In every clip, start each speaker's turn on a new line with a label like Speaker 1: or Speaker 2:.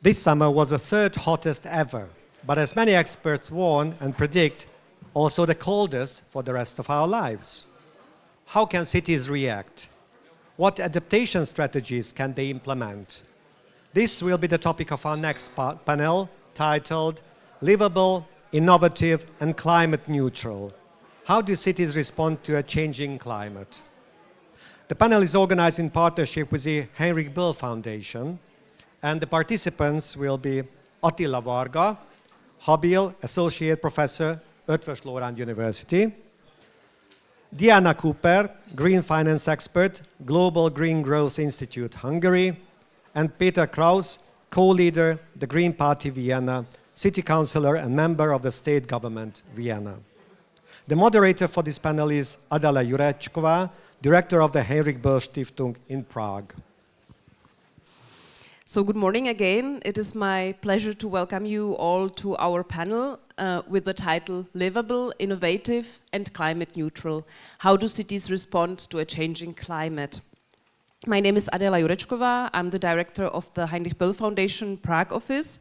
Speaker 1: This summer was the third hottest ever, but as many experts warn and predict, also the coldest for the rest of our lives. How can cities react? What adaptation strategies can they implement? This will be the topic of our next panel, titled Liveable, Innovative and Climate Neutral. How do cities respond to a changing climate? The panel is organized in partnership with the Heinrich Böll Foundation, and the participants will be Attila Varga, Habil, Associate Professor, Eötvös Loránd University, Diána Kupper, Green Finance Expert, Global Green Growth Institute, Hungary, and Peter Kraus, co-leader, the Green Party Vienna, City Councillor and member of the State Government, Vienna. The moderator for this panel is Adela Jurečková, Director of the Heinrich-Böll-Stiftung in Prague.
Speaker 2: So good morning again. It is my pleasure to welcome you all to our panel with the title Liveable, Innovative and Climate Neutral. How do cities respond to a changing climate? My name is Adela Jurečková. I'm the director of the Heinrich Böll Foundation Prague office,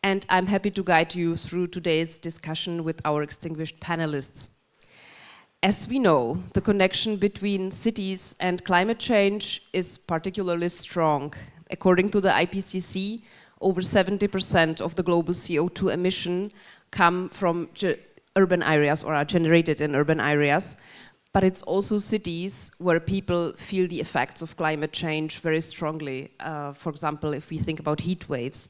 Speaker 2: and I'm happy to guide you through today's discussion with our distinguished panelists. As we know, the connection between cities and climate change is particularly strong. According to the IPCC, over 70% of the global CO2 emission come from urban areas or are generated in urban areas. But it's also cities where people feel the effects of climate change very strongly. For example, if we think about heat waves.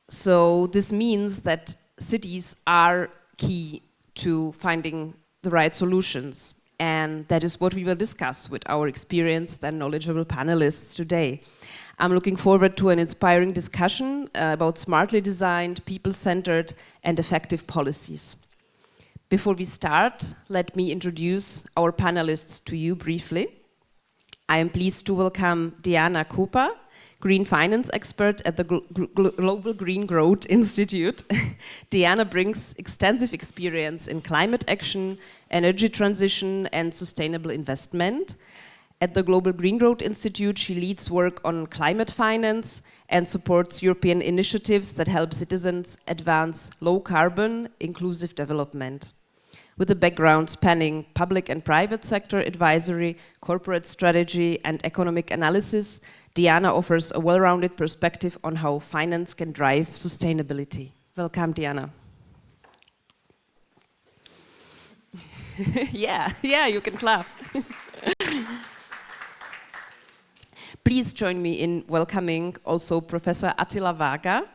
Speaker 2: So this means that cities are key to finding the right solutions. And that is what we will discuss with our experienced and knowledgeable panelists today. I'm looking forward to an inspiring discussion about smartly designed, people-centered and effective policies. Before we start, let me introduce our panelists to you briefly. I am pleased to welcome Diána Kupper, Green Finance Expert at the Global Green Growth Institute. Diána brings extensive experience in climate action, energy transition and sustainable investment. At the Global Green Growth Institute, she leads work on climate finance and supports European initiatives that help citizens advance low-carbon, inclusive development. With a background spanning public and private sector advisory, corporate strategy, and economic analysis, Diána offers a well-rounded perspective on how finance can drive sustainability. Welcome, Diána. yeah, you can clap. Please join me in welcoming also Professor Attila Varga,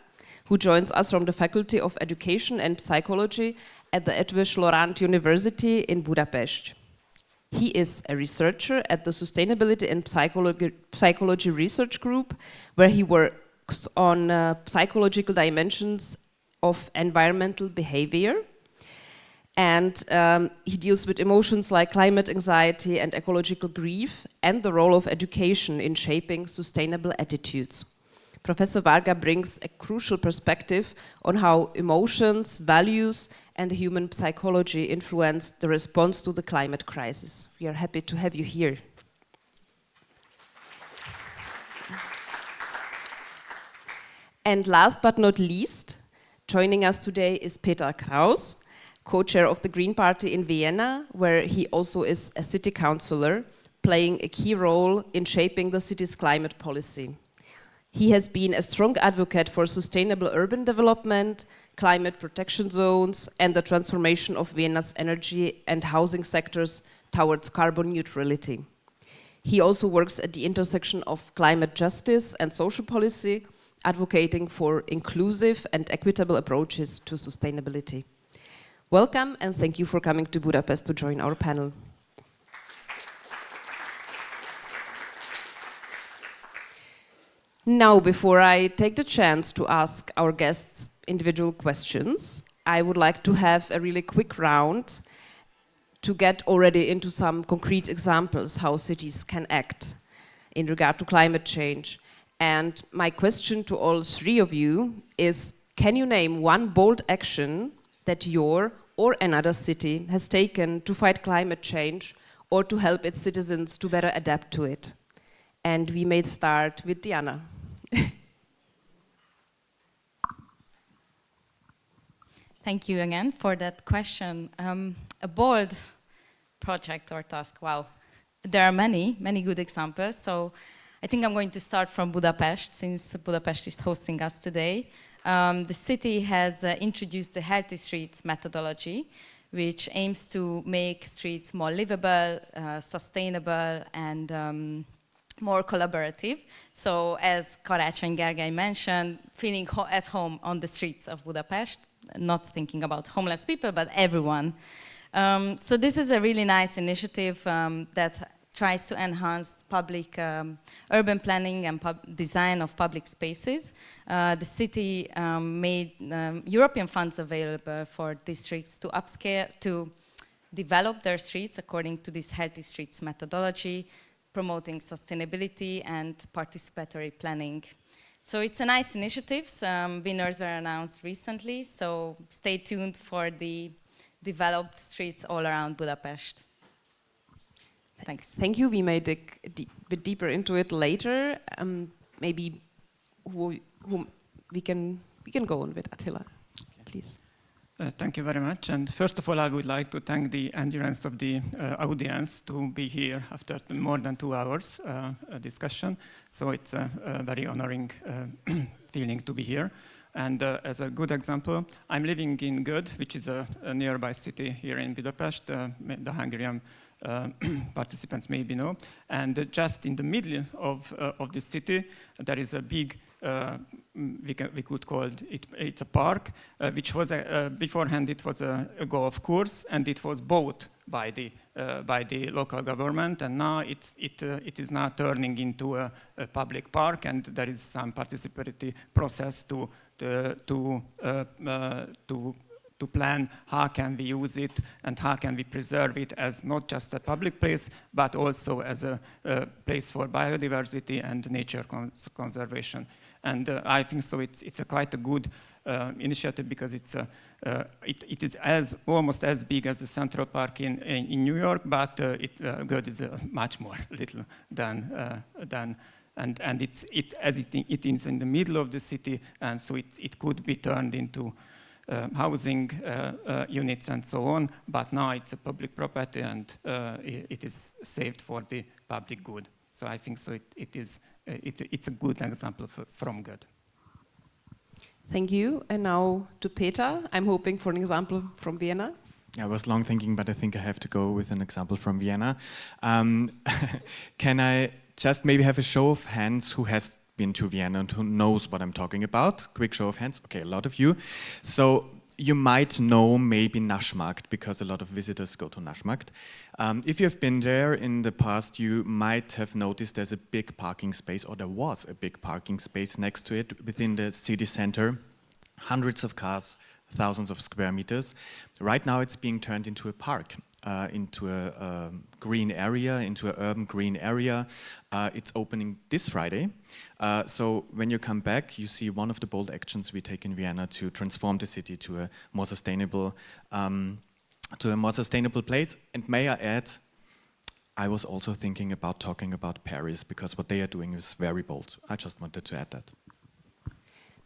Speaker 2: who joins us from the Faculty of Education and Psychology at the Eötvös Loránd University in Budapest. He is a researcher at the Sustainability and Psychology Research Group, where he works on psychological dimensions of environmental behavior. And he deals with emotions like climate anxiety and ecological grief and the role of education in shaping sustainable attitudes. Professor Varga brings a crucial perspective on how emotions, values, and human psychology influence the response to the climate crisis. We are happy to have you here. And last but not least, joining us today is Peter Kraus, co-chair of the Green Party in Vienna, where he also is a city councillor, playing a key role in shaping the city's climate policy. He has been a strong advocate for sustainable urban development, climate protection zones, and the transformation of Vienna's energy and housing sectors towards carbon neutrality. He also works at the intersection of climate justice and social policy, advocating for inclusive and equitable approaches to sustainability. Welcome, and thank you for coming to Budapest to join our panel. Now, before I take the chance to ask our guests individual questions, I would like to have a really quick round to get already into some concrete examples how cities can act in regard to climate change. And my question to all three of you is, can you name one bold action that your or another city has taken to fight climate change or to help its citizens to better adapt to it? And we may start with Diána.
Speaker 3: Thank you again for that question. A bold project or task, wow. There are many good examples. So I think I'm going to start from Budapest, since Budapest is hosting us today. The city has introduced the Healthy Streets methodology, which aims to make streets more livable, sustainable, and more collaborative. So as Karácsony Gergely mentioned, feeling at home on the streets of Budapest, not thinking about homeless people, but everyone. So this is a really nice initiative that tries to enhance public urban planning and design of public spaces. The city made European funds available for districts to upscale, to develop their streets according to this Healthy Streets methodology, promoting sustainability and participatory planning. So it's a nice initiative. Winners were announced recently, so stay tuned for the developed streets all around Budapest. Thanks.
Speaker 2: Thank you. We may dig a bit deeper into it later. Maybe we can go on with Attila, please.
Speaker 4: Thank you very much. And first of all, I would like to thank the endurance of the audience to be here after more than 2 hours discussion. So it's a very honoring feeling to be here. And as a good example, I'm living in Göd, which is a nearby city here in Budapest. The Hungarian participants maybe know. And just in the middle of this city, there is a big, we could call it a park, which was, beforehand it was a golf course, and it was bought by the local government, and now it is now turning into a public park, and there is some participatory process to plan how can we use it and how can we preserve it as not just a public place, but also as a place for biodiversity and nature conservation. And I think so it's a quite a good initiative, because it is almost as big as the Central Park in New York, but Göd is much more little than and it is in the middle of the city, and so it could be turned into housing units and so on, but now it's a public property, and it is saved for the public good. So I think so it's a good example from Göd.
Speaker 2: Thank you. And now to Peter. I'm hoping for an example from Vienna.
Speaker 5: I was long thinking, but I think I have to go with an example from Vienna. Can I just maybe have a show of hands who has been to Vienna and who knows what I'm talking about? Quick show of hands. Okay, a lot of you. So you might know maybe Naschmarkt, because a lot of visitors go to Naschmarkt. If you've been there in the past, you might have noticed there's a big parking space, or there was a big parking space next to it within the city center. Hundreds of cars, thousands of square meters. Right now it's being turned into a park, into a green area, into an urban green area. It's opening this Friday. So when you come back, you see one of the bold actions we take in Vienna to transform the city to a more sustainable place. And may I add, I was also thinking about talking about Paris, because what they are doing is very bold. I just wanted to add that.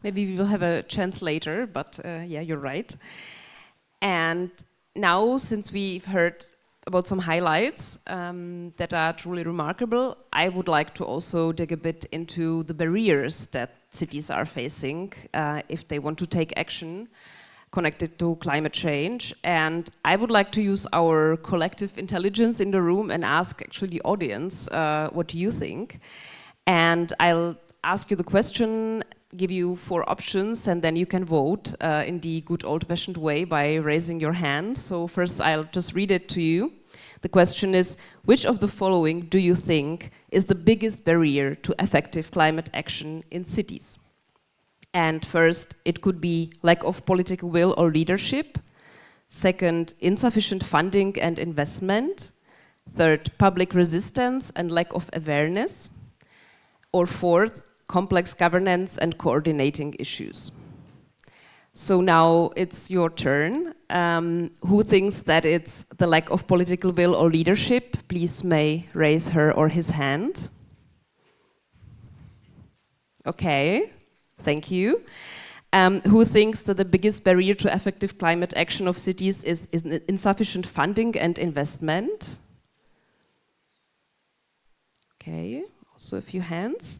Speaker 2: Maybe we will have a chance later, but yeah, you're right. And now, since we've heard about some highlights that are truly remarkable, I would like to also dig a bit into the barriers that cities are facing if they want to take action connected to climate change. And I would like to use our collective intelligence in the room and ask actually the audience, what do you think? And I'll ask you the question, give you 4 options, and then you can vote in the good old-fashioned way by raising your hand. So first I'll just read it to you. The question is, which of the following do you think is the biggest barrier to effective climate action in cities? And first, it could be lack of political will or leadership. Second, insufficient funding and investment. Third, public resistance and lack of awareness. Or fourth, complex governance and coordinating issues. So now it's your turn. Who thinks that it's the lack of political will or leadership? Please may raise her or his hand. Okay, thank you. who thinks that the biggest barrier to effective climate action of cities is insufficient funding and investment? Okay, also a few hands.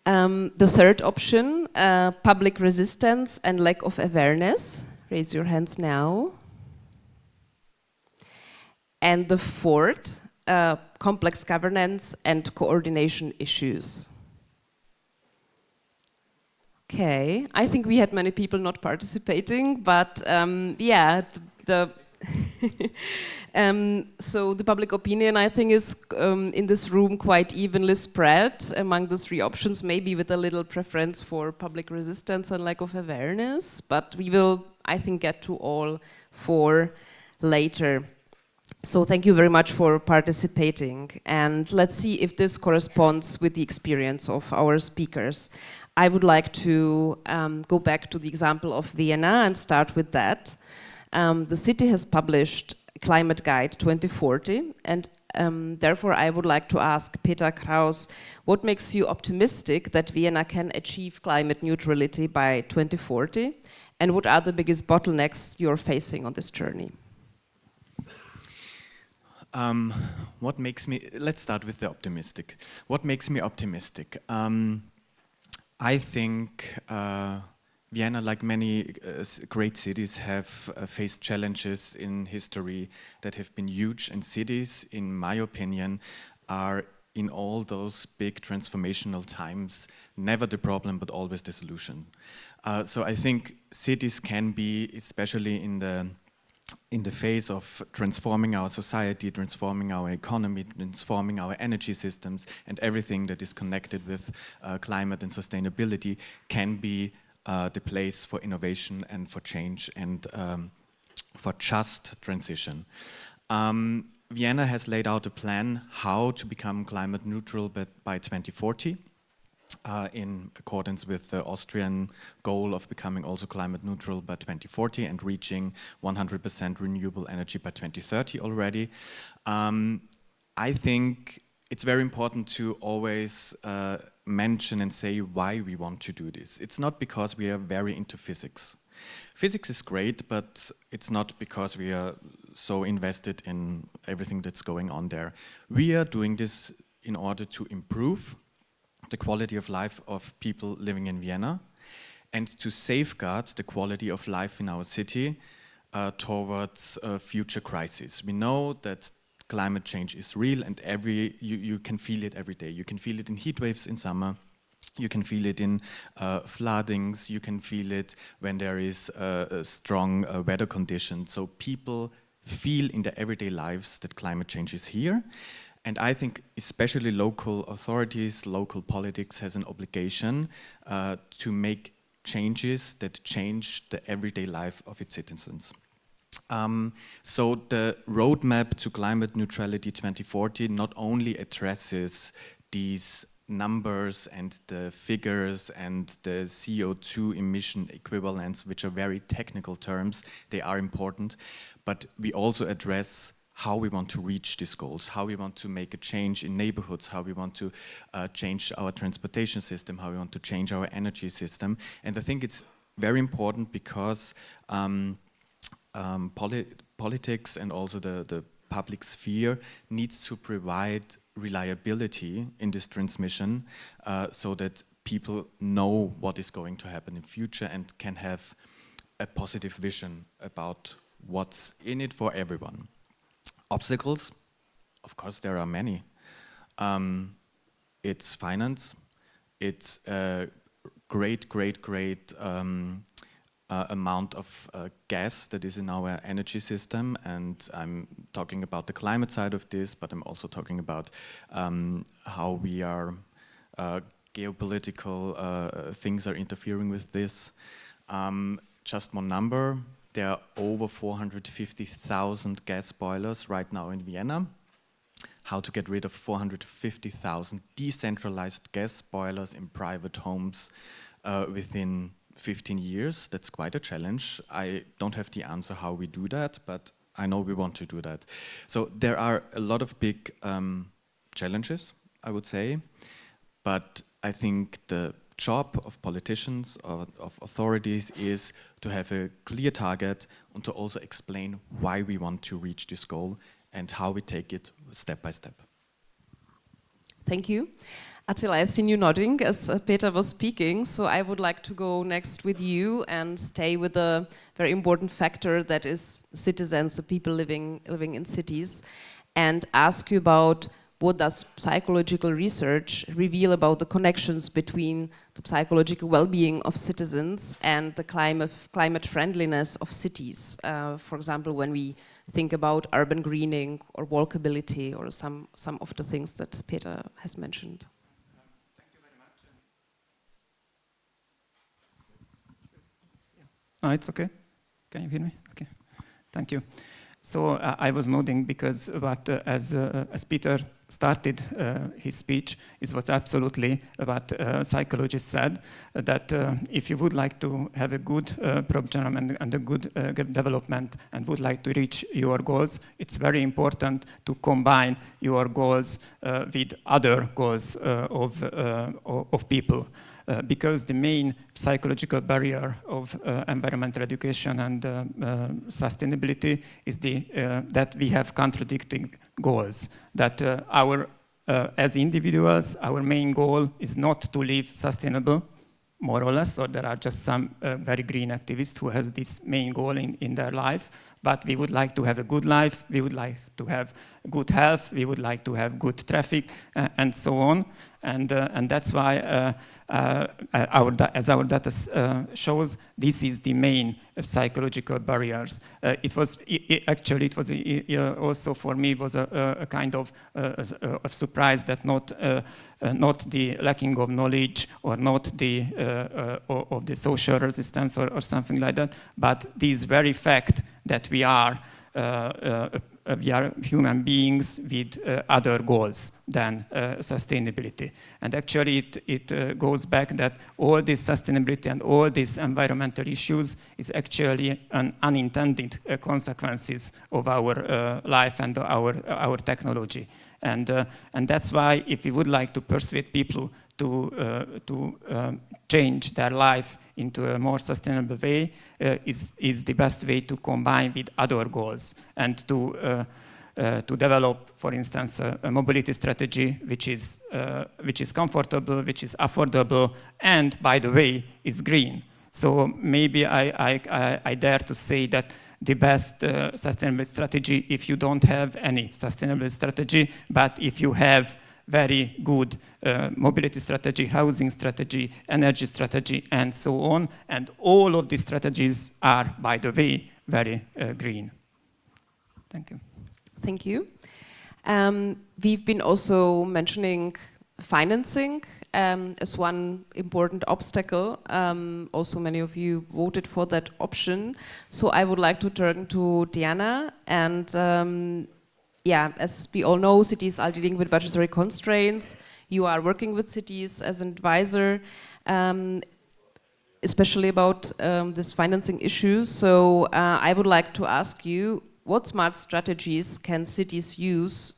Speaker 2: The third option, public resistance and lack of awareness. Raise your hands now. And the fourth, complex governance and coordination issues. Okay, I think we had many people not participating, but yeah, so the public opinion, I think, is in this room quite evenly spread among the three options, maybe with a little preference for public resistance and lack of awareness, but we will, I think, get to all four later. So thank you very much for participating, and let's see if this corresponds with the experience of our speakers. I would like to go back to the example of Vienna and start with that. The city has published Climate Guide 2040, and therefore I would like to ask Peter Kraus, what makes you optimistic that Vienna can achieve climate neutrality by 2040, and what are the biggest bottlenecks you're facing on this journey?
Speaker 5: What makes me, let's start with the optimistic. What makes me optimistic? I think Vienna, like many great cities, have faced challenges in history that have been huge, and cities, in my opinion, are in all those big transformational times never the problem but always the solution. So I think cities can be, especially in the phase of transforming our society, transforming our economy, transforming our energy systems, and everything that is connected with climate and sustainability, can be the place for innovation and for change and for just transition. Vienna has laid out a plan how to become climate neutral by 2040. In accordance with the Austrian goal of becoming also climate neutral by 2040 and reaching 100% renewable energy by 2030 already. I think it's very important to always mention and say why we want to do this. It's not because we are very into physics. Physics is great, but it's not because we are so invested in everything that's going on there. We are doing this in order to improve the quality of life of people living in Vienna and to safeguard the quality of life in our city towards future crises. We know that climate change is real, and you can feel it every day. You can feel it in heat waves in summer, you can feel it in floodings, you can feel it when there is strong weather conditions. So people feel in their everyday lives that climate change is here. And I think especially local authorities, local politics has an obligation to make changes that change the everyday life of its citizens. So the roadmap to climate neutrality 2040 not only addresses these numbers and the figures and the CO2 emission equivalents, which are very technical terms, they are important, but we also address how we want to reach these goals, how we want to make a change in neighborhoods, how we want to change our transportation system, how we want to change our energy system. And I think it's very important because politics and also the public sphere needs to provide reliability in this transmission so that people know what is going to happen in future and can have a positive vision about what's in it for everyone. Obstacles, of course, there are many. It's finance. It's a great amount of gas that is in our energy system, and I'm talking about the climate side of this, but I'm also talking about how we are geopolitical things are interfering with this. Just one number. There are over 450,000 gas boilers right now in Vienna. How to get rid of 450,000 decentralized gas boilers in private homes within 15 years, that's quite a challenge. I don't have the answer how we do that, but I know we want to do that. So there are a lot of big challenges, I would say, but I think the job of politicians or of authorities is to have a clear target and to also explain why we want to reach this goal and how we take it step by step.
Speaker 2: Thank you. Attila, I've seen you nodding as Peter was speaking, so I would like to go next with you and stay with a very important factor that is citizens, the people living in cities, and ask you about what does psychological research reveal about the connections between the psychological well-being of citizens and the climate friendliness of cities. For example, when we think about urban greening or walkability or some of the things that Peter has mentioned.
Speaker 4: Thank you very much. Oh, it's okay? Can you hear me? Okay, thank you. So I was nodding because as Peter started his speech, is what absolutely what psychologists said, that if you would like to have a good program and a good development and would like to reach your goals, it's very important to combine your goals with other goals of people. Because the main psychological barrier of environmental education and sustainability is that we have contradicting goals. That as individuals, our main goal is not to live sustainable, more or less, or there are just some very green activists who has this main goal in their life, but we would like to have a good life, we would like to have good health, we would like to have good traffic, and so on. And that's why, as our data shows, this is the main psychological barriers. It was also for me was a kind of a surprise that not the lacking of knowledge or not the of the social resistance or something like that, but this very fact that we are human beings with other goals than sustainability. And actually it goes back that all this sustainability and all these environmental issues is actually an unintended consequences of our life and our technology. And that's why if we would like to persuade people to change their life into a more sustainable way, is the best way to combine with other goals and to develop, for instance, a mobility strategy which is comfortable, which is affordable, and by the way, is green. So maybe I dare to say that the best sustainable strategy, if you don't have any sustainable strategy, but if you have very good mobility strategy, housing strategy, energy strategy, and so on. And all of these strategies are, by the way, very green. Thank you.
Speaker 2: Thank you. We've been also mentioning financing as one important obstacle. Also, many of you voted for that option. So I would like to turn to Diána and yeah, as we all know, cities are dealing with budgetary constraints. You are working with cities as an advisor, especially about this financing issue. So I would like to ask you, what smart strategies can cities use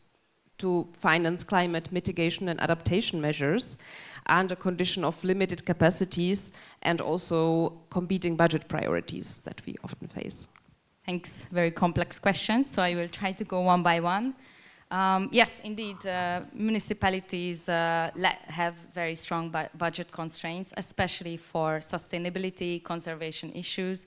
Speaker 2: to finance climate mitigation and adaptation measures under condition of limited capacities and also competing budget priorities that we often face?
Speaker 3: Thanks, very complex questions, so I will try to go one by one. Yes, indeed, municipalities have very strong budget constraints, especially for sustainability, conservation issues.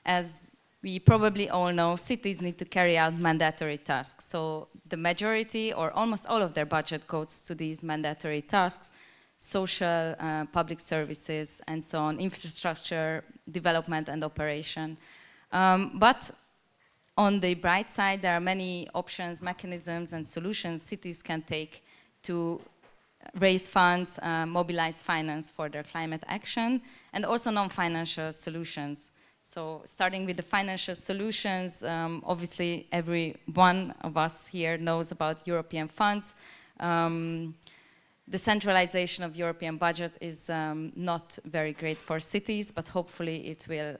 Speaker 3: As we probably all know, cities need to carry out mandatory tasks. So the majority or almost all of their budget goes to these mandatory tasks, social, public services, and so on, infrastructure, development and operation. But on the bright side, there are many options, mechanisms, and solutions cities can take to raise funds, mobilize finance for their climate action, and also non-financial solutions. So starting with the financial solutions, obviously every one of us here knows about European funds. The centralization of European budget is not very great for cities, but hopefully it will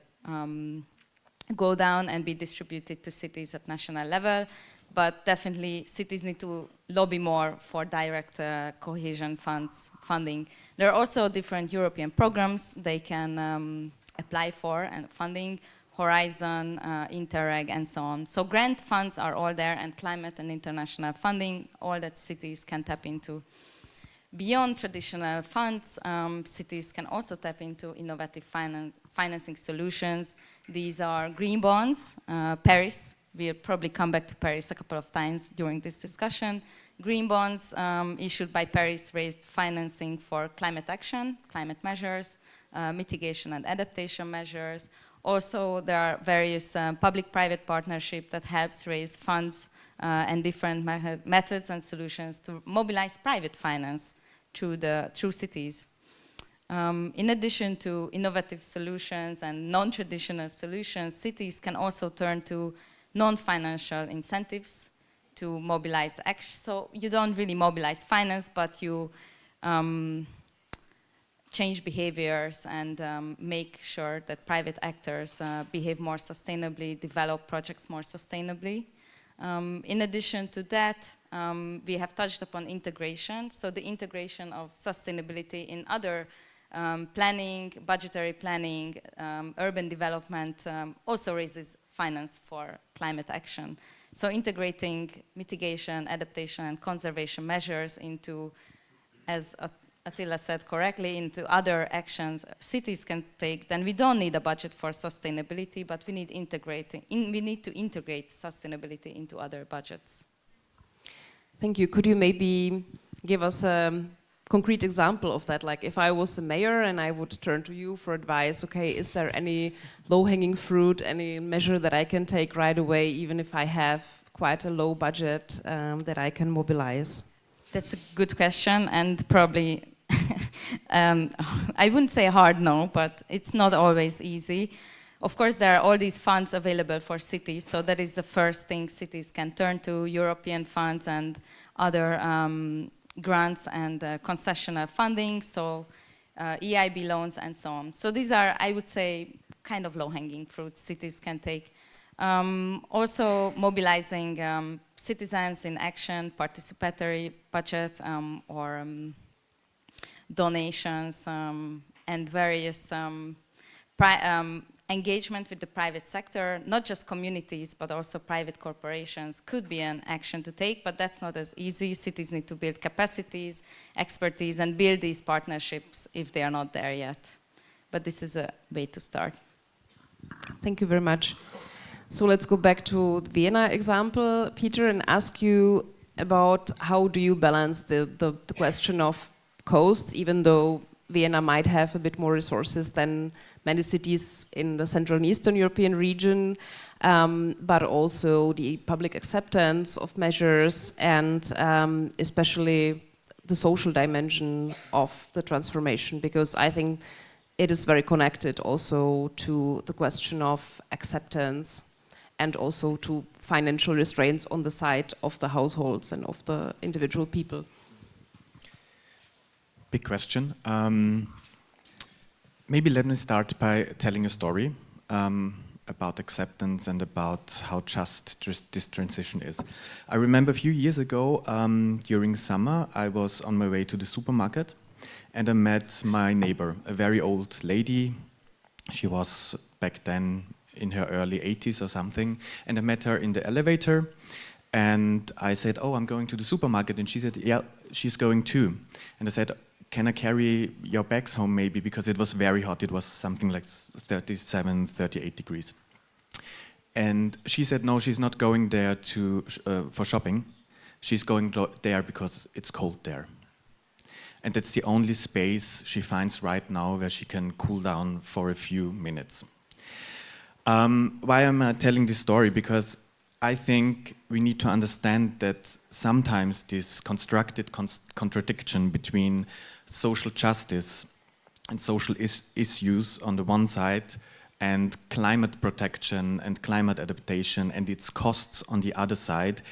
Speaker 3: go down and be distributed to cities at national level. but definitely cities need to lobby more for direct cohesion funding. There are also different European programs they can apply for and funding, Horizon, Interreg, and so on. So grant funds are all there, and climate and international funding, all that cities can tap into. Beyond traditional funds, cities can also tap into innovative financing solutions. These are green bonds. Paris, we'll probably come back to Paris a couple of times during this discussion. Green bonds issued by Paris raised financing for climate action, climate measures, mitigation and adaptation measures. Also, there are various public-private partnerships that helps raise funds and different methods and solutions to mobilize private finance through cities. In addition to innovative solutions and non-traditional solutions, cities can also turn to non-financial incentives to mobilize action. So you don't really mobilize finance, but you change behaviors and make sure that private actors behave more sustainably, develop projects more sustainably. In addition to that, we have touched upon integration. So the integration of sustainability in other planning, budgetary planning, urban development also raises finance for climate action. So integrating mitigation, adaptation, and conservation measures into, as Attila said correctly, into other actions cities can take, then we don't need a budget for sustainability, but we need to integrate sustainability into other budgets.
Speaker 2: Thank you. Could you maybe give us a concrete example of that? Like if I was a mayor and I would turn to you for advice, okay, is there any low-hanging fruit, any measure that I can take right away, even if I have quite a low budget that I can mobilize?
Speaker 3: That's a good question, and probably, I wouldn't say hard no, but it's not always easy. Of course, there are all these funds available for cities, so that is the first thing cities can turn to, European funds and other grants and concessional funding, so EIB loans and so on. So these are, I would say, kind of low-hanging fruits cities can take. Also mobilizing citizens in action, participatory budget or donations and various engagement with the private sector, not just communities, but also private corporations could be an action to take, but that's not as easy. Cities need to build capacities, expertise, and build these partnerships if they are not there yet. But this is a way to start.
Speaker 2: Thank you very much. So let's go back to the Vienna example, Peter, and ask you about how do you balance the question of costs, even though Vienna might have a bit more resources than many cities in the Central and Eastern European region, but also the public acceptance of measures and especially the social dimension of the transformation, because I think it is very connected also to the question of acceptance and also to financial restraints on the side of the households and of the individual people.
Speaker 5: Big question. Maybe let me start by telling a story about acceptance and about how just this transition is. I remember a few years ago, during summer, I was on my way to the supermarket and I met my neighbor, a very old lady. She was back then in her early 80s or something, and I met her in the elevator and I said, oh, I'm going to the supermarket, and she said, yeah, she's going too. And I said, can I carry your bags home maybe, because it was very hot, it was something like 37, 38 degrees. And she said, no, she's not going there for shopping, she's going there because it's cold there. And that's the only space she finds right now where she can cool down for a few minutes. Why am I telling this story? Because I think we need to understand that sometimes this constructed contradiction between social justice and social issues on the one side and climate protection and climate adaptation and its costs on the other side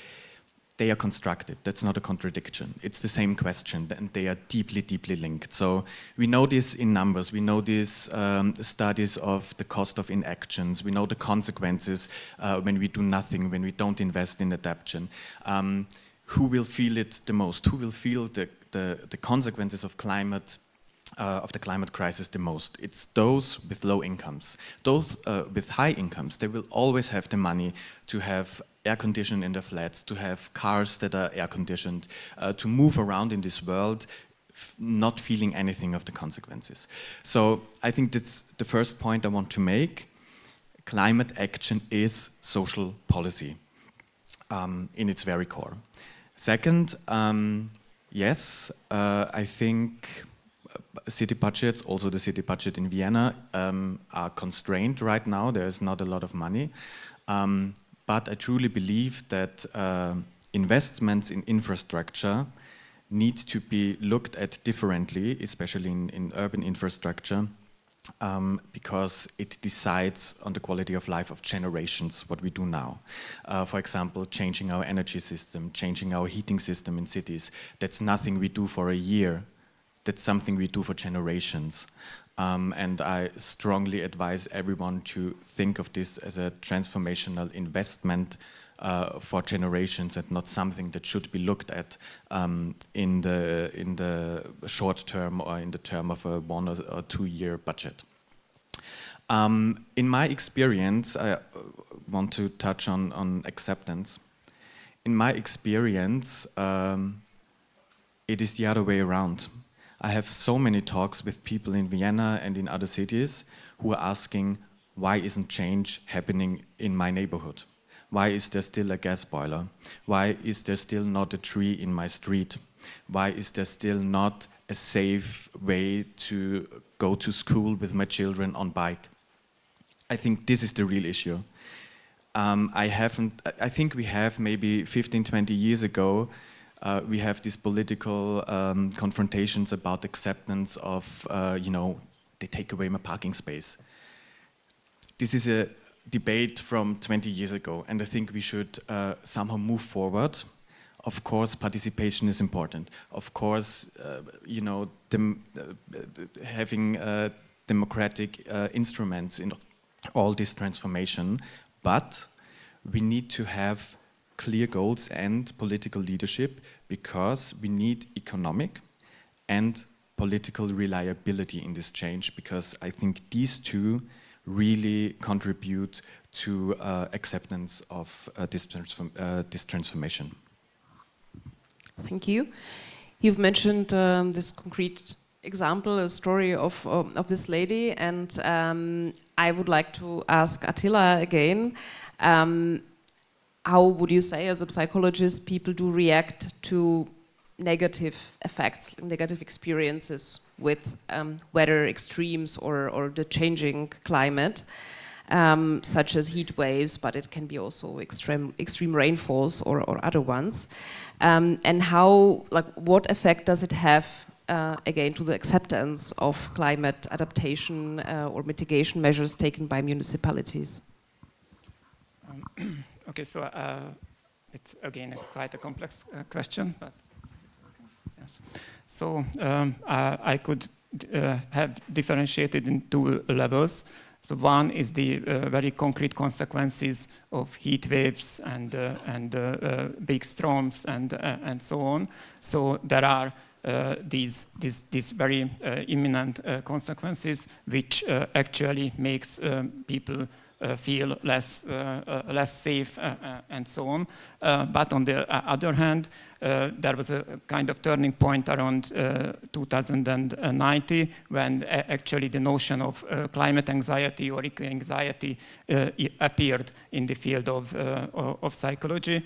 Speaker 5: they are constructed. That's not a contradiction. It's the same question, and they are deeply, deeply linked. So we know this in numbers. We know these studies of the cost of inactions. We know the consequences when we do nothing, when we don't invest in adaptation. Who will feel it the most? Who will feel the consequences of the climate crisis the most? It's those with low incomes. Those with high incomes, they will always have the money to have air conditioning in their flats, to have cars that are air conditioned, to move around in this world not feeling anything of the consequences. So I think that's the first point I want to make. Climate action is social policy in its very core. Second, yes, I think city budgets, also the city budget in Vienna, are constrained right now. There is not a lot of money. But I truly believe that investments in infrastructure need to be looked at differently, especially in urban infrastructure, because it decides on the quality of life of generations, what we do now. For example, changing our energy system, changing our heating system in cities. That's nothing we do for a year. That's something we do for generations. And I strongly advise everyone to think of this as a transformational investment for generations and not something that should be looked at in the short term or in the term of a 1 or 2 year budget. In my experience, I want to touch on acceptance. In my experience, it is the other way around. I have so many talks with people in Vienna and in other cities who are asking, why isn't change happening in my neighborhood? Why is there still a gas boiler? Why is there still not a tree in my street? Why is there still not a safe way to go to school with my children on bike? I think this is the real issue. I think we have maybe 15, 20 years ago, we have these political confrontations about acceptance of, they take away my parking space. This is a debate from 20 years ago, and I think we should somehow move forward. Of course, participation is important. Of course, having democratic instruments in all this transformation, but we need to have clear goals and political leadership because we need economic and political reliability in this change, because I think these two really contribute to acceptance of this transformation.
Speaker 2: Thank you. You've mentioned this concrete example, a story of this lady, and I would like to ask Attila again. How would you say, as a psychologist, people do react to negative effects, negative experiences with weather extremes or the changing climate, such as heat waves, but it can be also extreme rainfalls or other ones, and how, what effect does it have again to the acceptance of climate adaptation or mitigation measures taken by municipalities?
Speaker 4: Okay, so it's again quite a complex question, but yes. So I could have differentiated in 2 levels. So one is the very concrete consequences of heat waves and big storms and so on. So there are these very imminent consequences, which actually makes people feel less safe and so on. But on the other hand, there was a kind of turning point around 2090 when actually the notion of climate anxiety or eco-anxiety appeared in the field of psychology.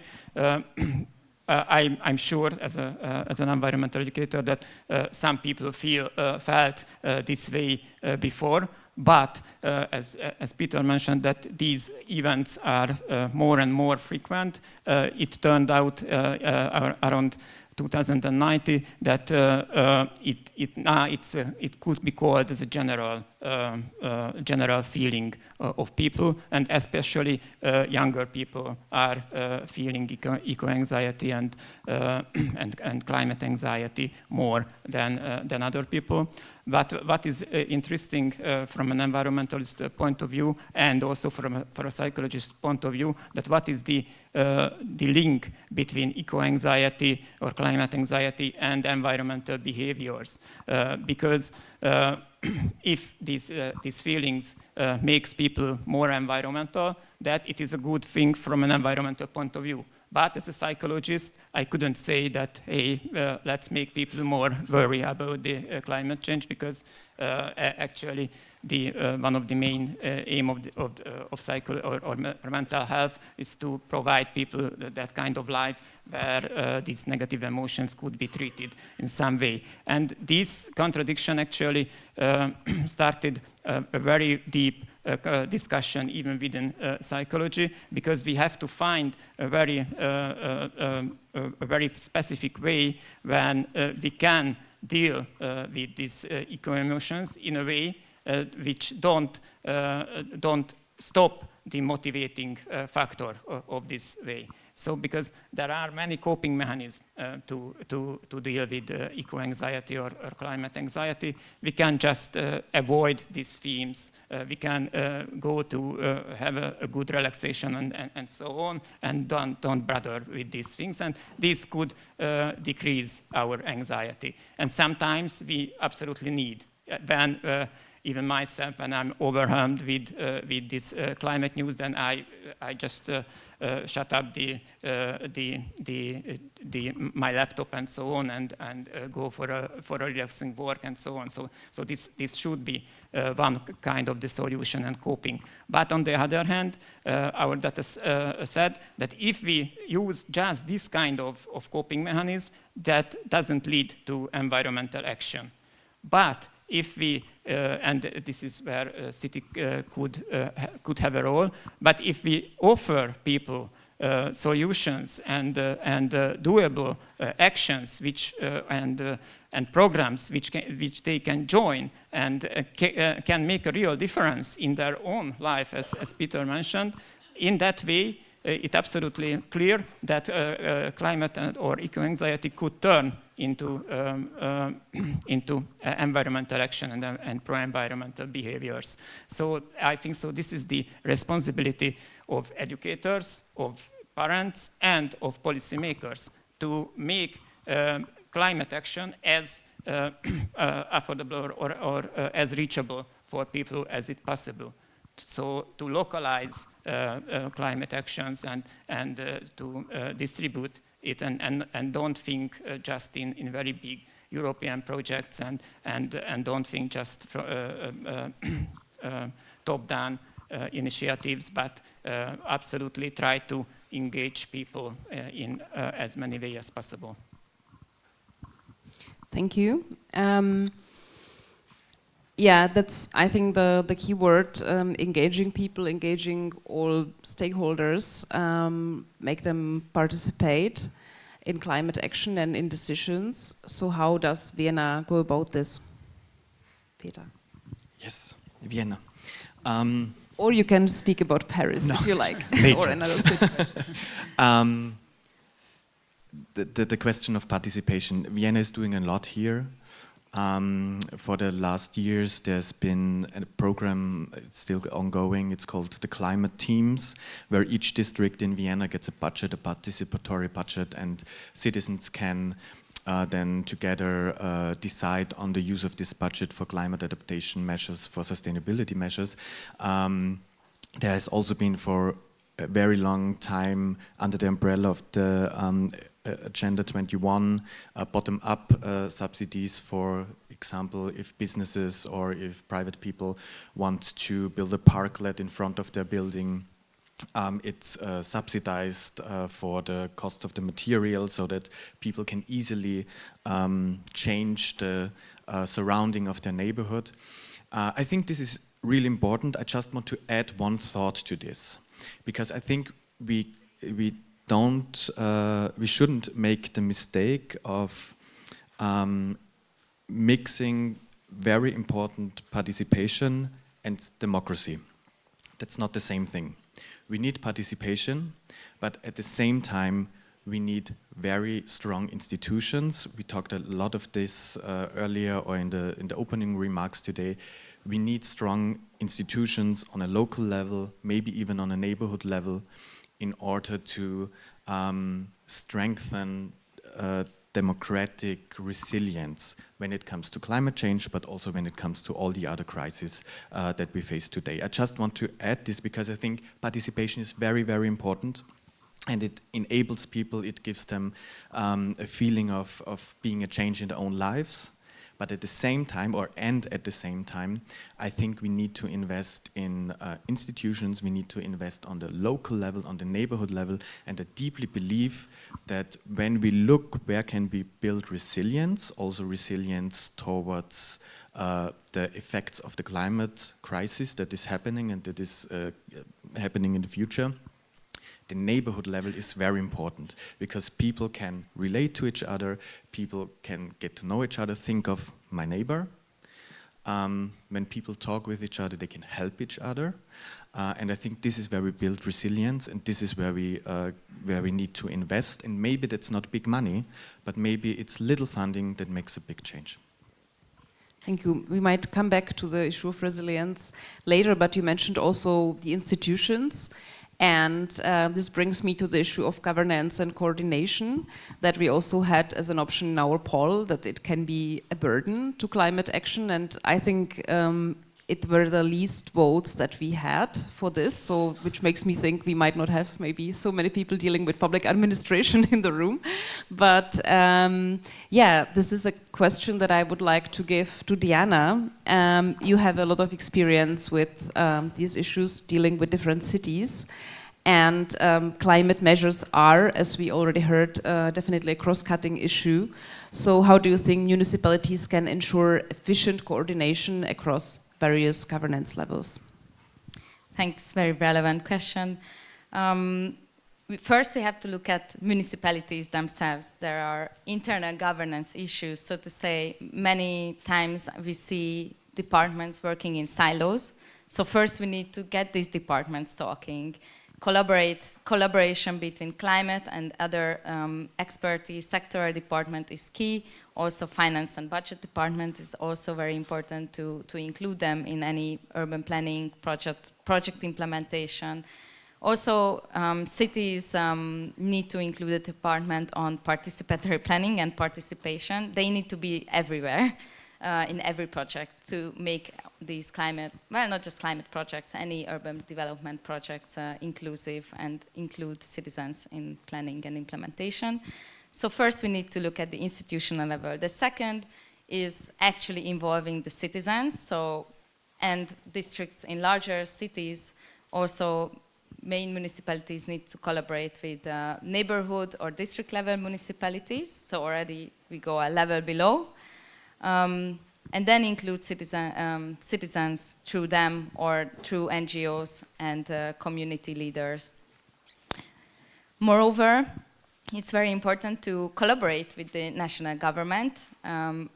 Speaker 4: I'm sure, as an environmental educator, that some people felt this way before. But as Peter mentioned, that these events are more and more frequent. It turned out around 2090 that it could be called as a general general feeling of people, and especially younger people are feeling eco-anxiety and climate anxiety more than other people. But what is interesting from an environmentalist point of view, and also from a psychologist's point of view, that what is the link between eco-anxiety or climate anxiety and environmental behaviors? Because if these feelings makes people more environmental, that it is a good thing from an environmental point of view. But as a psychologist, I couldn't say that, hey, let's make people more worry about the climate change, because actually one of the main aim of psycho or mental health is to provide people that kind of life where these negative emotions could be treated in some way. And this contradiction actually started a very deep discussion even within psychology, because we have to find a very specific way when we can deal with these eco-emotions in a way which don't stop the motivating factor of this way. So because there are many coping mechanisms to deal with eco-anxiety or climate anxiety, we can just avoid these themes. We can go to have a good relaxation and so on, and don't bother with these things. And this could decrease our anxiety. And sometimes we absolutely need, when even myself, when I'm overwhelmed with this climate news, then I just shut up my laptop and so on, and go for a relaxing work and so on. So this should be one kind of the solution and coping. But on the other hand, our data said that if we use just this kind of coping mechanism, that doesn't lead to environmental action. But if we, and this is where city could have a role, but if we offer people solutions and doable actions, which and programs which they can join and can make a real difference in their own life, as Peter mentioned, in that way, it's absolutely clear that climate or eco-anxiety could turn into environmental action and pro-environmental behaviors. So I think this is the responsibility of educators, of parents, and of policymakers to make climate action as affordable or as reachable for people as it possible. So to localize climate actions and to distribute it, and don't think just in very big European projects, and don't think just top-down initiatives, but absolutely try to engage people in as many ways as possible.
Speaker 2: Thank you. Yeah, that's, I think, the key word, engaging people, engaging all stakeholders, make them participate in climate action and in decisions. So how does Vienna go about this? Peter?
Speaker 5: Yes, Vienna.
Speaker 2: Or you can speak about Paris, if you like, or another city.
Speaker 5: The question of participation, Vienna is doing a lot here. For the last years, there's been a program, it's still ongoing, it's called the Climate Teams, where each district in Vienna gets a budget, a participatory budget, and citizens can then together decide on the use of this budget for climate adaptation measures, for sustainability measures. There has also been for a very long time, under the umbrella of the Agenda 21, bottom-up subsidies, for example, if businesses or if private people want to build a parklet in front of their building, it's subsidized for the cost of the material, so that people can easily change the surrounding of their neighborhood. I think this is really important. I just want to add one thought to this, because I think we shouldn't make the mistake of mixing very important participation and democracy. That's not the same thing. We need participation, but at the same time, we need very strong institutions. We talked a lot of this earlier or in the opening remarks today. We need strong institutions on a local level, maybe even on a neighborhood level, in order to strengthen democratic resilience when it comes to climate change, but also when it comes to all the other crises that we face today. I just want to add this because I think participation is very, very important, and it enables people, it gives them a feeling of being a change in their own lives. But at the same time, at the same time, I think we need to invest in institutions, we need to invest on the local level, on the neighborhood level, and I deeply believe that when we look where can we build resilience, also resilience towards the effects of the climate crisis that is happening and that is happening in the future, the neighborhood level is very important because people can relate to each other, people can get to know each other. Think of my neighbor. When people talk with each other, they can help each other. And I think this is where we build resilience, and this is where we need to invest. And maybe that's not big money, but maybe it's little funding that makes a big change.
Speaker 2: Thank you. We might come back to the issue of resilience later, but you mentioned also the institutions. And this brings me to the issue of governance and coordination that we also had as an option in our poll, that it can be a burden to climate action. And I think it were the least votes that we had for this, so which makes me think we might not have maybe so many people dealing with public administration in the room. But yeah, this is a question that I would like to give to Diána. You have a lot of experience with these issues dealing with different cities. And climate measures are, as we already heard, definitely a cross-cutting issue. So how do you think municipalities can ensure efficient coordination across various governance levels?
Speaker 3: Thanks, very relevant question. First, we have to look at municipalities themselves. There are internal governance issues, so to say. Many times we see departments working in silos. So first we need to get these departments talking. Collaboration between climate and other expertise, sectoral department is key. Also finance and budget department is also very important to include them in any urban planning project implementation. Also cities need to include a department on participatory planning and participation. They need to be everywhere. In every project to make these climate, well, not just climate projects, any urban development projects inclusive and include citizens in planning and implementation. So first we need to look at the institutional level. The second is actually involving the citizens. So, and districts in larger cities, also main municipalities need to collaborate with neighborhood or district level municipalities. So already we go a level below. And then include citizens through them or through NGOs and community leaders. Moreover, it's very important to collaborate with the national government.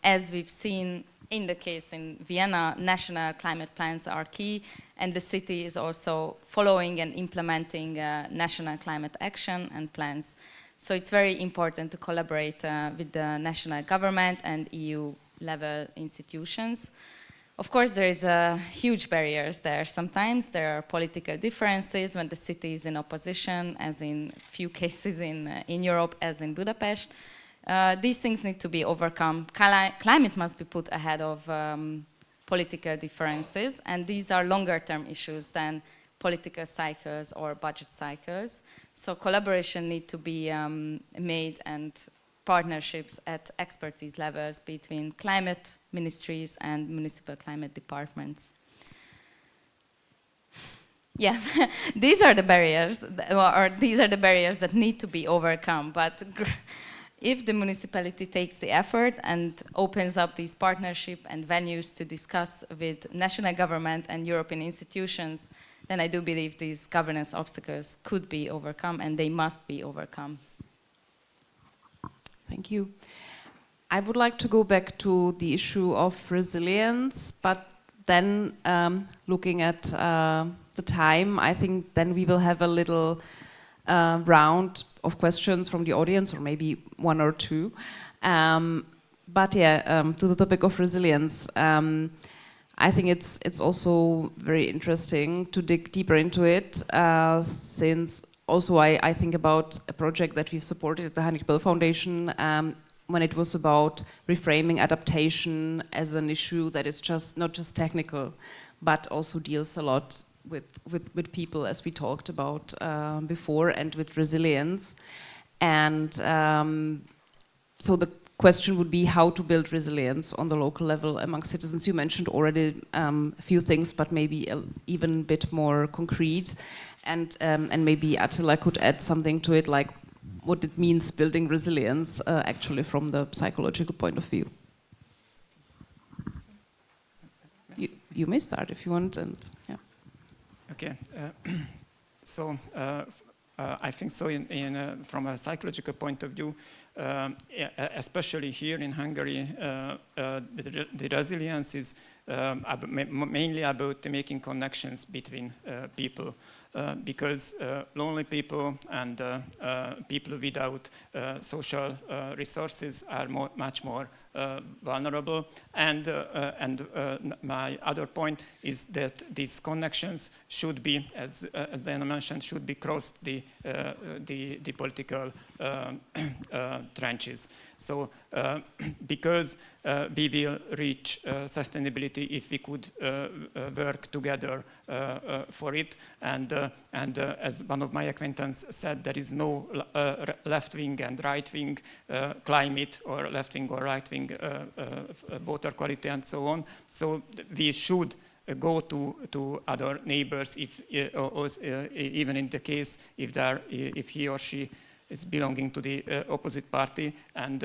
Speaker 3: As we've seen in the case in Vienna, national climate plans are key, and the city is also following and implementing national climate action and plans. So it's very important to collaborate with the national government and EU level institutions. Of course, there is huge barriers there. Sometimes there are political differences when the city is in opposition, as in few cases in Europe, as in Budapest. These things need to be overcome. Climate must be put ahead of political differences, and these are longer term issues than political cycles or budget cycles. So collaboration need to be made, and partnerships at expertise levels between climate ministries and municipal climate departments. Yeah, these are the barriers, or these are the barriers that need to be overcome. But if the municipality takes the effort and opens up these partnership and venues to discuss with national government and European institutions, then I do believe these governance obstacles could be overcome, and they must be overcome.
Speaker 2: Thank you. I would like to go back to the issue of resilience, but then looking at the time, I think then we will have a little round of questions from the audience, or maybe one or two. But yeah, to the topic of resilience, I think it's also very interesting to dig deeper into it, since also I think about a project that we've supported at the Heinrich Böll Foundation, when it was about reframing adaptation as an issue that is just not just technical, but also deals a lot with people, as we talked about before, and with resilience. And so the question would be how to build resilience on the local level among citizens. You mentioned already a few things, but maybe even a bit more concrete. And maybe Attila could add something to it, like what it means building resilience actually from the psychological point of view. You may start if you want, and yeah.
Speaker 4: Okay, so I think so. From a psychological point of view, especially here in Hungary, the resilience is mainly about making connections between people. Because lonely people and people without social resources are much more vulnerable. And my other point is that these connections should be, as Diána mentioned, should be crossed the political trenches. So because we will reach sustainability if we could work together for it. And as one of my acquaintances said, there is no left-wing and right-wing climate, or left-wing or right-wing water quality and so on. So we should go to other neighbors, if even in the case if he or she is belonging to the opposite party, and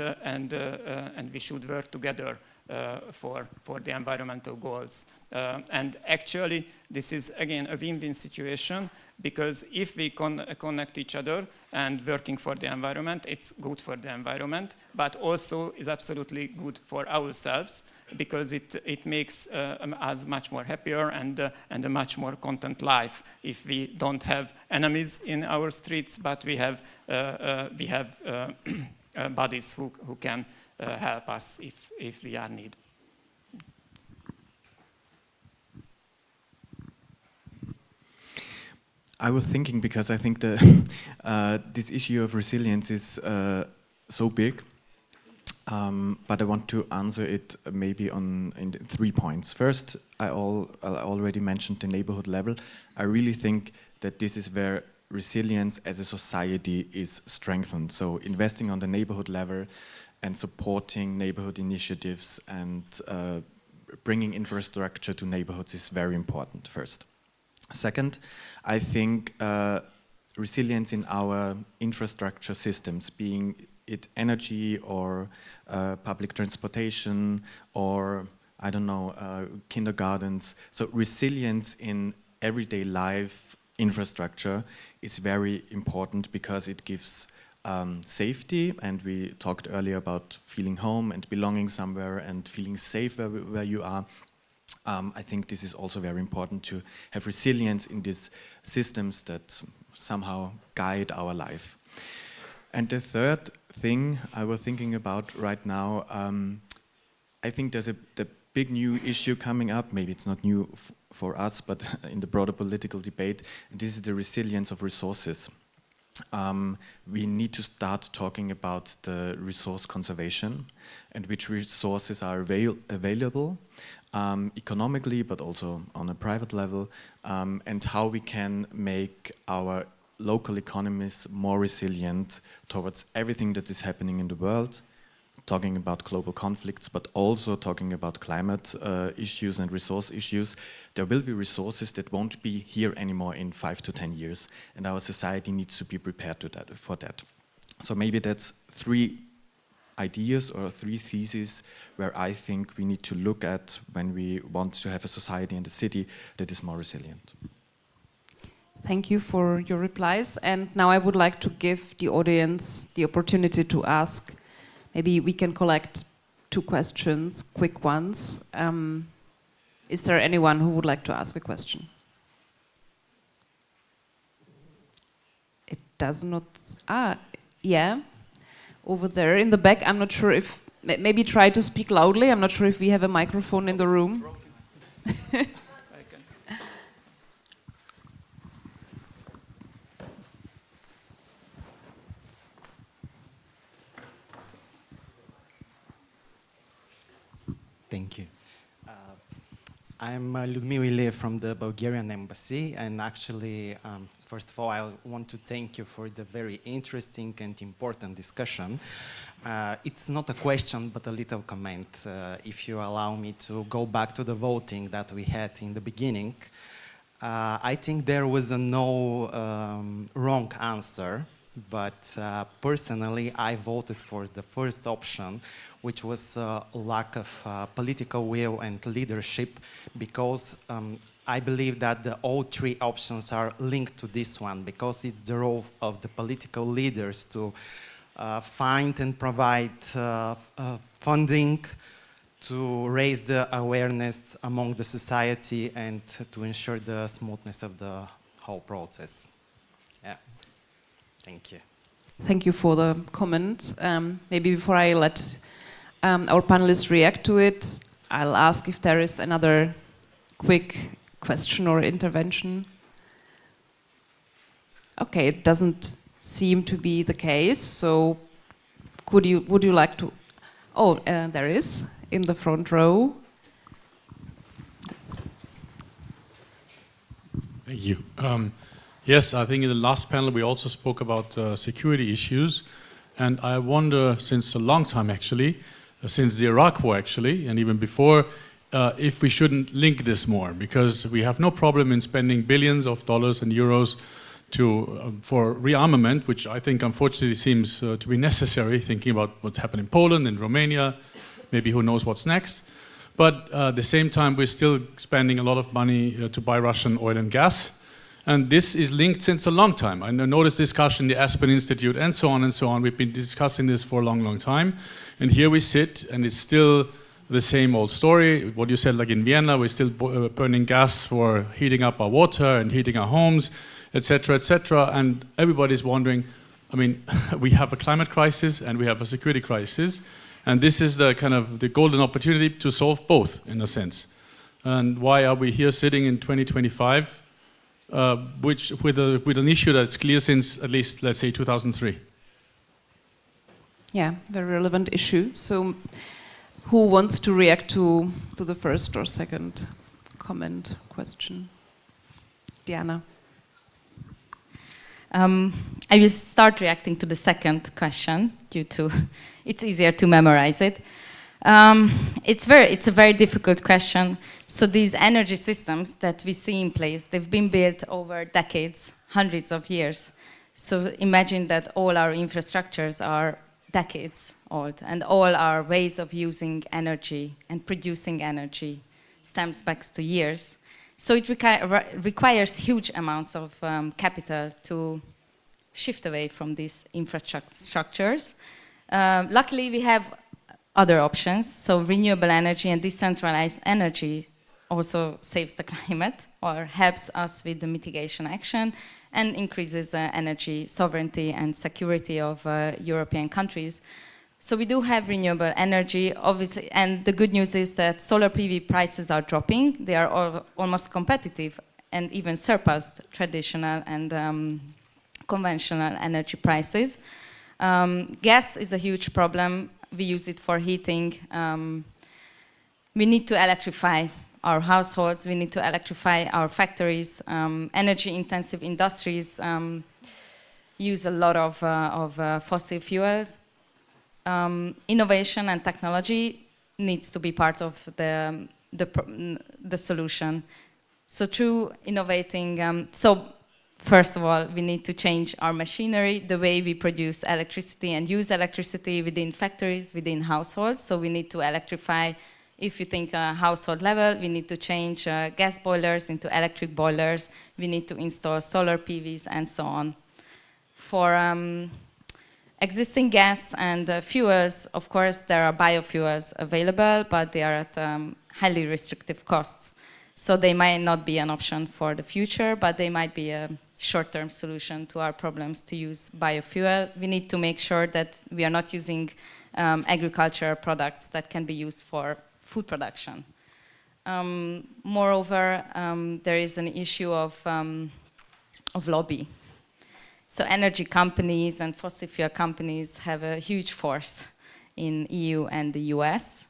Speaker 4: we should work together for the environmental goals. And actually, this is again a win-win situation, because if we connect each other and working for the environment, it's good for the environment, but also is absolutely good for ourselves, because it makes us much more happier and a much more content life if we don't have enemies in our streets, but we have buddies who can help us if we are in need.
Speaker 5: I was thinking, because I think this issue of resilience is so big, but I want to answer it maybe in 3 points. First, I already mentioned the neighborhood level. I really think that this is where resilience as a society is strengthened. So investing on the neighborhood level and supporting neighborhood initiatives and bringing infrastructure to neighborhoods is very important, first. Second, I think resilience in our infrastructure systems, being it energy or public transportation or, I don't know, kindergartens. So resilience in everyday life infrastructure is very important, because it gives safety, and we talked earlier about feeling home and belonging somewhere and feeling safe where you are. I think this is also very important, to have resilience in these systems that somehow guide our life. And the third thing I was thinking about right now, I think there's the big new issue coming up. Maybe it's not new for us, but in the broader political debate, and this is the resilience of resources. We need to start talking about the resource conservation and which resources are available economically, but also on a private level, and how we can make our local economies more resilient towards everything that is happening in the world, talking about global conflicts, but also talking about climate issues and resource issues. There will be resources that won't be here anymore in 5 to 10 years, and our society needs to be prepared for that. So maybe that's 3 ideas or 3 theses where I think we need to look at when we want to have a society and a city that is more resilient.
Speaker 2: Thank you for your replies. And now I would like to give the audience the opportunity to ask. Maybe we can collect 2 questions, quick ones. Is there anyone who would like to ask a question? It does not. Yeah. Over there in the back. I'm not sure if. Maybe try to speak loudly. I'm not sure if we have a microphone in the room.
Speaker 6: Thank you. I'm Ludmila from the Bulgarian embassy, and actually, first of all, I want to thank you for the very interesting and important discussion. It's not a question, but a little comment. If you allow me to go back to the voting that we had in the beginning, I think there was no wrong answer, but personally, I voted for the first option, which was a lack of political will and leadership, because I believe that all 3 options are linked to this one, because it's the role of the political leaders to find and provide funding to raise the awareness among the society and to ensure the smoothness of the whole process. Yeah. Thank you.
Speaker 2: Thank you for the comment. Maybe before I let our panelists react to it, I'll ask if there is another quick question or intervention. Okay, it doesn't seem to be the case, so would you like to? Oh, there is, in the front row.
Speaker 7: Thank you. Yes, I think in the last panel we also spoke about security issues, and I wonder, since a long time actually, since the Iraq War actually, and even before, if we shouldn't link this more, because we have no problem in spending billions of dollars and euros for rearmament, which I think unfortunately seems to be necessary, thinking about what's happened in Poland and Romania, maybe who knows what's next. But at the same time, we're still spending a lot of money to buy Russian oil and gas. And this is linked since a long time. I know this discussion, the Aspen Institute, and so on and so on. We've been discussing this for a long, long time. And here we sit, and it's still the same old story. What you said, like in Vienna, we're still burning gas for heating up our water and heating our homes, etc., etc. And everybody's wondering, I mean, we have a climate crisis and we have a security crisis. And this is the kind of the golden opportunity to solve both, in a sense. And why are we here sitting in 2025? Which with an issue that's clear since at least, let's say, 2003.
Speaker 2: Yeah, very relevant issue. So, who wants to react to the first or second comment, question? Diána.
Speaker 3: I will start reacting to the second question due to it's easier to memorize it. It's a very difficult question. So these energy systems that we see in place, they've been built over decades, hundreds of years. So imagine that all our infrastructures are decades old, and all our ways of using energy and producing energy stems back to years. So it requires huge amounts of capital to shift away from these infrastructures. Luckily, we have other options. So renewable energy and decentralized energy also saves the climate or helps us with the mitigation action and increases energy sovereignty and security of European countries. So we do have renewable energy, obviously, and the good news is that solar PV prices are dropping. They are almost competitive and even surpassed traditional and conventional energy prices. Gas is a huge problem. We use it for heating. We need to electrify our households. We need to electrify our factories. Energy-intensive industries use a lot of fossil fuels. Innovation and technology needs to be part of the solution. So through innovating, first of all, we need to change our machinery, the way we produce electricity and use electricity within factories, within households. So we need to electrify, if you think household level, we need to change gas boilers into electric boilers. We need to install solar PVs and so on. Existing gas and fuels, of course, there are biofuels available, but they are at highly restrictive costs. So they might not be an option for the future, but they might be a short-term solution to our problems to use biofuel. We need to make sure that we are not using agricultural products that can be used for food production. Moreover, there is an issue of lobby. So energy companies and fossil fuel companies have a huge force in EU and the US.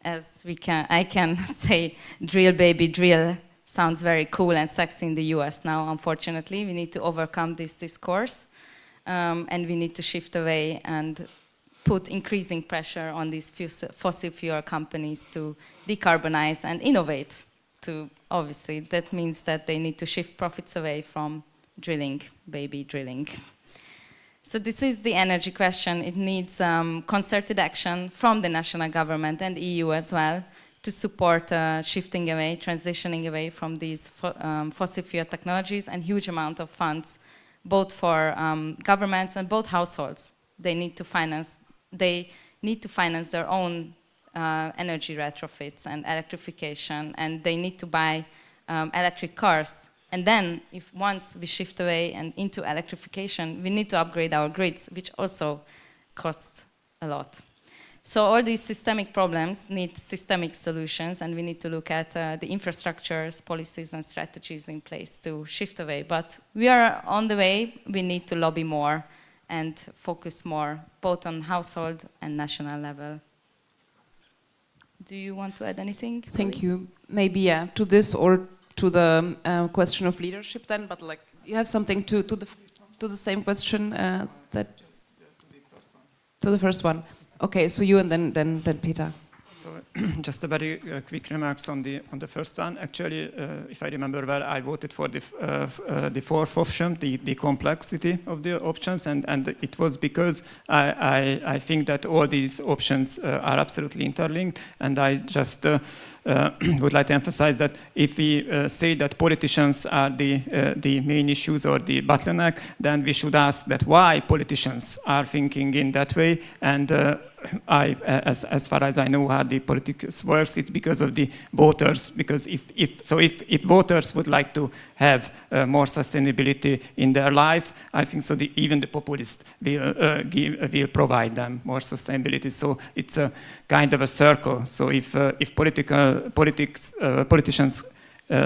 Speaker 3: As I can say, drill baby drill sounds very cool and sexy in the US now, unfortunately. We need to overcome this discourse and we need to shift away and put increasing pressure on these fossil fuel companies to decarbonize and innovate. Obviously, that means that they need to shift profits away from drilling, baby drilling. So this is the energy question. It needs concerted action from the national government and EU as well to support shifting away, transitioning away from these fossil fuel technologies, and huge amount of funds, both for governments and both households. They need to finance their own energy retrofits and electrification, and they need to buy electric cars. And then, once we shift away and into electrification, we need to upgrade our grids, which also costs a lot. So all these systemic problems need systemic solutions, and we need to look at the infrastructures, policies, and strategies in place to shift away. But we are on the way. We need to lobby more and focus more, both on household and national level. Do you want to add anything?
Speaker 2: Thank you. Maybe, yeah, to this or to the question of leadership then, but like you have something to the same question to the first one. Okay, so you and then Peter.
Speaker 4: So just a very quick remarks on the first one. Actually, if I remember well, I voted for the fourth option, the complexity of the options, and it was because I think that all these options are absolutely interlinked, and I just would like to emphasize that if we say that politicians are the main issues or the bottleneck, then we should ask that why politicians are thinking in that way. And as far as I know how the politics works, it's because of the voters. Because if voters would like to have more sustainability in their life, I think so. Even the populists will provide them more sustainability. So it's a kind of a circle. So if politicians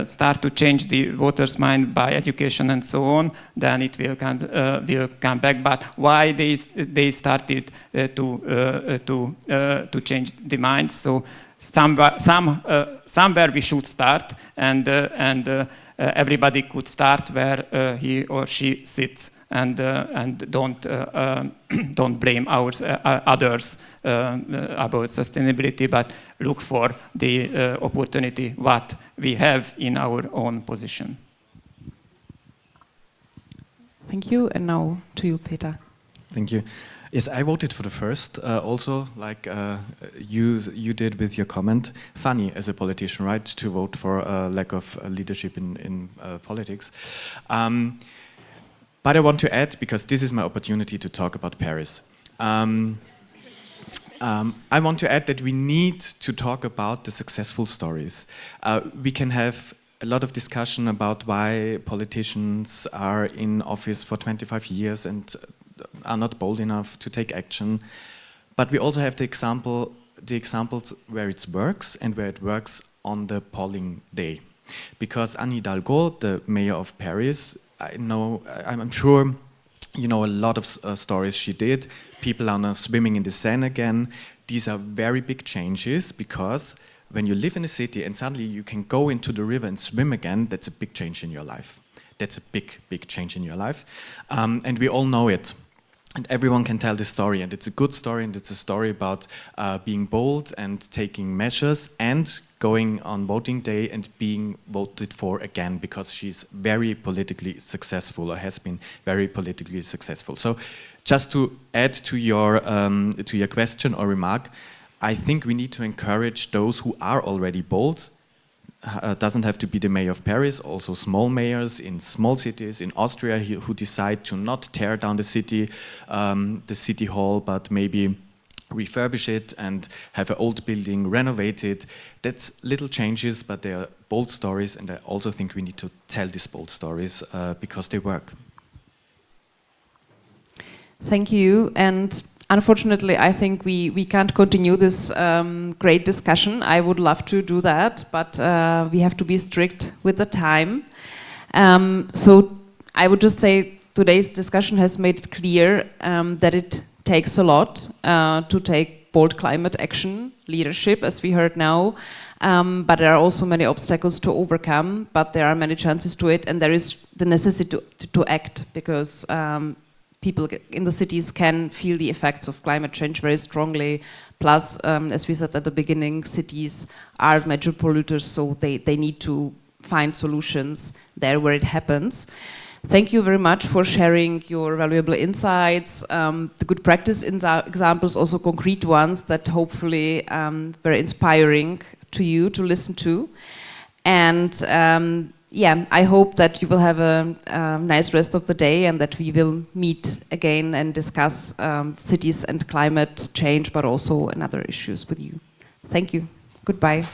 Speaker 4: start to change the voters' mind by education and so on, then it will come back. But why they started to change the mind? So somewhere we should start, and everybody could start where he or she sits, and don't blame others about sustainability, but look for the opportunity what we have in our own position.
Speaker 2: Thank you, and now to you, Peter.
Speaker 5: Thank you. Yes, I voted for the first, also like you did with your comment. Funny as a politician, right, to vote for a lack of leadership in politics. But I want to add, because this is my opportunity to talk about Paris. I want to add that we need to talk about the successful stories. We can have a lot of discussion about why politicians are in office for 25 years and are not bold enough to take action. But we also have the examples where it works and where it works on the polling day. Because Anne Hidalgo, the mayor of Paris, I'm sure you know a lot of stories she did. People are now swimming in the Seine again. These are very big changes, because when you live in a city and suddenly you can go into the river and swim again, that's a big change in your life. That's a big, big change in your life. And we all know it. And everyone can tell this story, and it's a good story, and it's a story about being bold and taking measures and going on voting day and being voted for again, because she's very politically successful, or has been very politically successful. So just to add to your question or remark, I think we need to encourage those who are already bold doesn't have to be the mayor of Paris, also small mayors in small cities in Austria who decide to not tear down the city hall, but maybe refurbish it and have an old building renovated. That's little changes, but they are bold stories, and I also think we need to tell these bold stories because they work.
Speaker 2: Thank you. And unfortunately, I think we can't continue this great discussion. I would love to do that, but we have to be strict with the time. So I would just say today's discussion has made it clear that it takes a lot to take bold climate action, leadership, as we heard now. But there are also many obstacles to overcome, but there are many chances to it, and there is the necessity to act, because people in the cities can feel the effects of climate change very strongly. Plus, as we said at the beginning, cities are major polluters, so they need to find solutions there where it happens. Thank you very much for sharing your valuable insights, the good practice examples, also concrete ones that hopefully very inspiring to you to listen to. And yeah, I hope that you will have a nice rest of the day, and that we will meet again and discuss cities and climate change, but also another issues with you. Thank you. Goodbye.